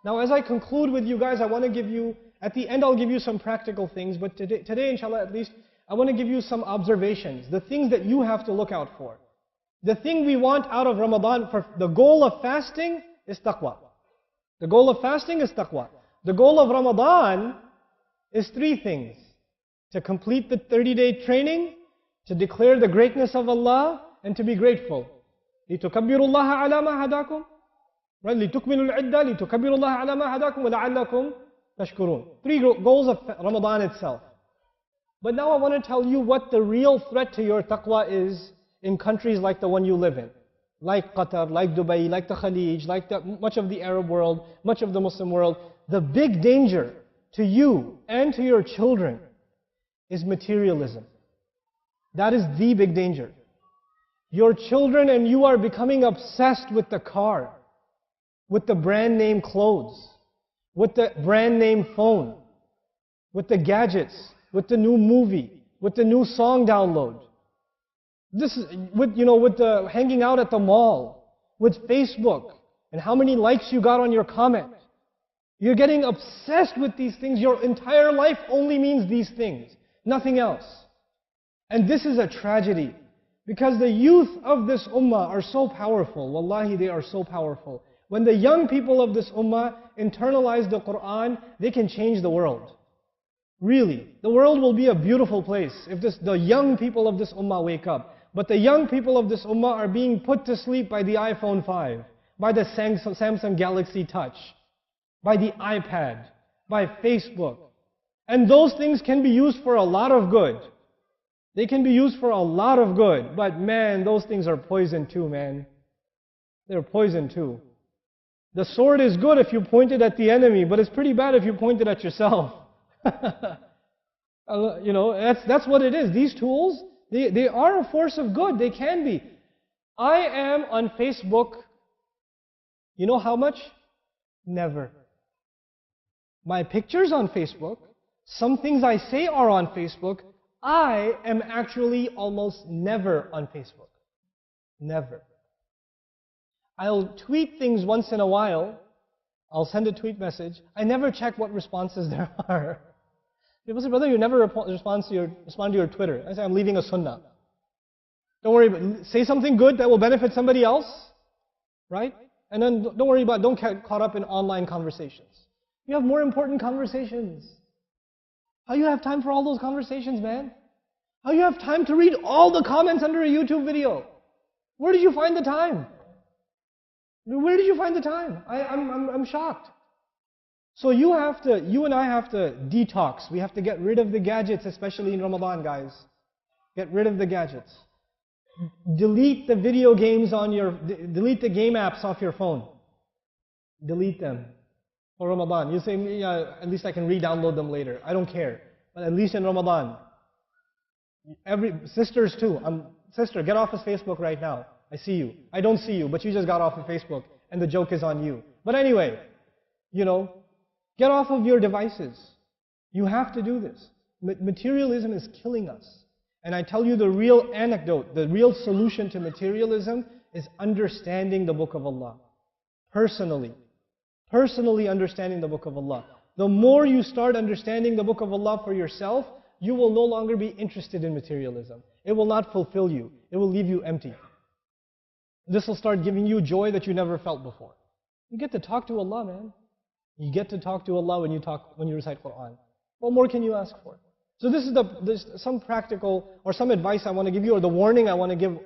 Now as I conclude with you guys, I want to give you, at the end I'll give you some practical things, but today inshallah at least, I want to give you some observations, the things that you have to look out for. The thing we want out of Ramadan, for the goal of fasting is taqwa. The goal of fasting is taqwa. The goal of Ramadan is three things. To complete the 30-day training, to declare the greatness of Allah, and to be grateful. لِتُكَبِّرُوا اللَّهَ عَلَى مَا هَدَاكُمْ. Right? لِتُكْمِلُوا الْعِدَّةَ لِتُكَبِّرُوا اللَّهَ عَلَى مَا هَدَاكُمْ وَلَعَلَّكُمْ تَشْكُرُونَ. Three goals of Ramadan itself. But now I want to tell you what the real threat to your taqwa is in countries like the one you live in. Like Qatar, like Dubai, like the Khalij, like much of the Arab world, much of the Muslim world. The big danger to you and to your children is materialism. That is the big danger. Your children and you are becoming obsessed with the car, with the brand name clothes, with the brand name phone, with the gadgets, with the new movie, with the new song download. This is with the hanging out at the mall, with Facebook, and how many likes you got on your comment. You're getting obsessed with these things. Your entire life only means these things, nothing else. And this is a tragedy, because the youth of this ummah are so powerful. Wallahi, they are so powerful. When the young people of this ummah internalize the Quran, they can change the world. Really, the world will be a beautiful place if the young people of this ummah wake up. But the young people of this ummah are being put to sleep by the iPhone 5, by the Samsung Galaxy Touch, by the iPad, by Facebook. And those things can be used for a lot of good. They can be used for a lot of good. But man, those things are poison too, man. They're poison too. The sword is good if you point it at the enemy, but it's pretty bad if you point it at yourself. That's what it is. These tools, they are a force of good. They can be. I am on Facebook, you know how much? Never. My pictures on Facebook, some things I say are on Facebook. I am actually almost never on Facebook. Never. I'll tweet things once in a while. I'll send a tweet message. I never check what responses there are. People say, brother, you never respond to your Twitter. I say, I'm leaving a sunnah. Don't worry about it. Say something good that will benefit somebody else, right? And then don't get caught up in online conversations. You have more important conversations. How you have time for all those conversations, man? How you have time to read all the comments under a YouTube video? Where did you find the time? Where did you find the time? I'm shocked. So you and I have to detox. We have to get rid of the gadgets, especially in Ramadan, guys. Get rid of the gadgets. Delete the video games delete the game apps off your phone. Delete them for Ramadan. You say, yeah, at least I can re-download them later. I don't care. But at least in Ramadan. Sisters too. Sister, get off of Facebook right now. I see you. I don't see you, but you just got off of Facebook, and the joke is on you. But anyway, get off of your devices. You have to do this. Materialism is killing us. And I tell you the real anecdote, the real solution to materialism is understanding the Book of Allah. Personally. Personally understanding the Book of Allah. The more you start understanding the Book of Allah for yourself, you will no longer be interested in materialism. It will not fulfill you. It will leave you empty. This will start giving you joy that you never felt before. You get to talk to Allah, man. You get to talk to Allah when you recite Quran. What more can you ask for? So this is some practical or some advice I want to give you, or the warning I want to give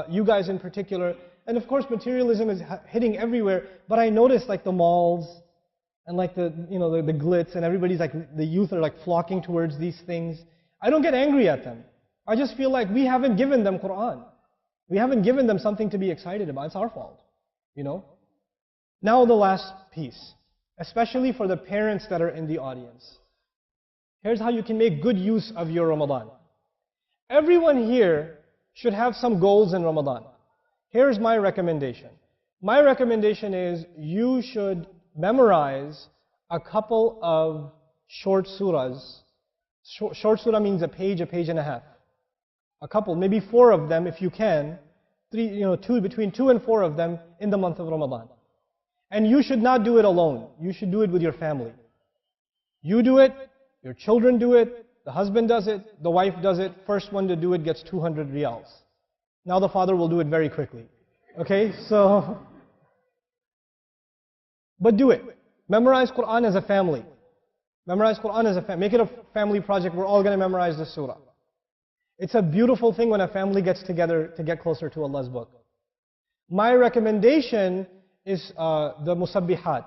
you guys in particular. And of course, materialism is hitting everywhere. But I notice like the malls and like the glitz, and everybody's like, the youth are like flocking towards these things. I don't get angry at them. I just feel like we haven't given them Quran. We haven't given them something to be excited about. It's our fault, Now the last piece, especially for the parents that are in the audience. Here's how you can make good use of your Ramadan. Everyone here should have some goals in Ramadan. Here's my recommendation. My recommendation is you should memorize a couple of short surahs. Short surah means a page and a half. A couple, maybe 4 of them if you can. Between 2 and 4 of them in the month of Ramadan. And you should not do it alone. You should do it with your family. You do it, your children do it, the husband does it, the wife does it. First one to do it gets 200 riyals. Now the father will do it very quickly. Okay, so, but do it. Memorize Quran as a family. Memorize Quran as a family. Make it a family project. We're all going to memorize this surah. It's a beautiful thing when a family gets together to get closer to Allah's book. My recommendation is the musabbihat.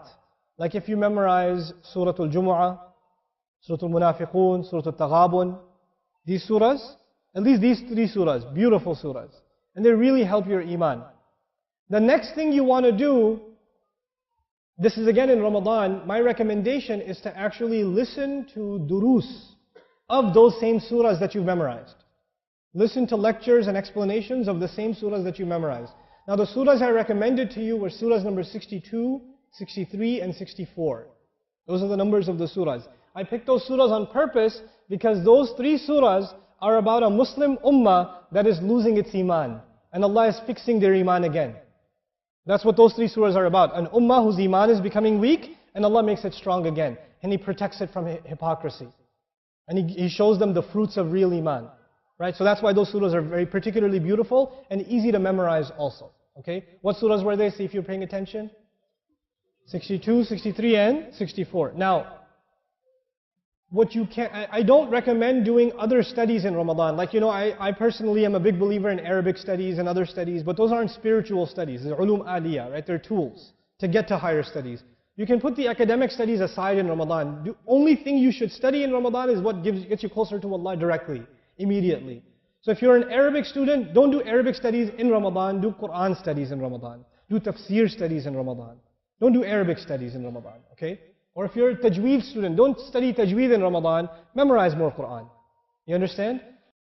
Like if you memorize Surah Al-Jumu'ah, Surah Al-Munafiqun, Surah Al-Taghabun, these surahs, at least these 3 surahs, beautiful surahs. And they really help your iman. The next thing you want to do, this is again in Ramadan, my recommendation is to actually listen to durus of those same surahs that you've memorized. Listen to lectures and explanations of the same surahs that you memorized. Now the surahs I recommended to you were surahs number 62, 63 and 64. Those are the numbers of the surahs. I picked those surahs on purpose because those 3 surahs are about a Muslim ummah that is losing its iman. And Allah is fixing their iman again. That's what those 3 surahs are about. An ummah whose iman is becoming weak and Allah makes it strong again. And He protects it from hypocrisy. And He shows them the fruits of real iman. Right? So that's why those surahs are very particularly beautiful and easy to memorize also. Okay? What surahs were they? See if you're paying attention. 62, 63 and 64. Now, what you can, I don't recommend doing other studies in Ramadan. Like, I personally am a big believer in Arabic studies and other studies, but those aren't spiritual studies. They're ulum aliyah, right? They're tools to get to higher studies. You can put the academic studies aside in Ramadan. The only thing you should study in Ramadan is what gets you closer to Allah directly, immediately. So if you're an Arabic student, don't do Arabic studies in Ramadan, do Quran studies in Ramadan. Do tafsir studies in Ramadan. Don't do Arabic studies in Ramadan, okay? Or if you're a tajweed student, don't study tajweed in Ramadan, memorize more Quran. You understand?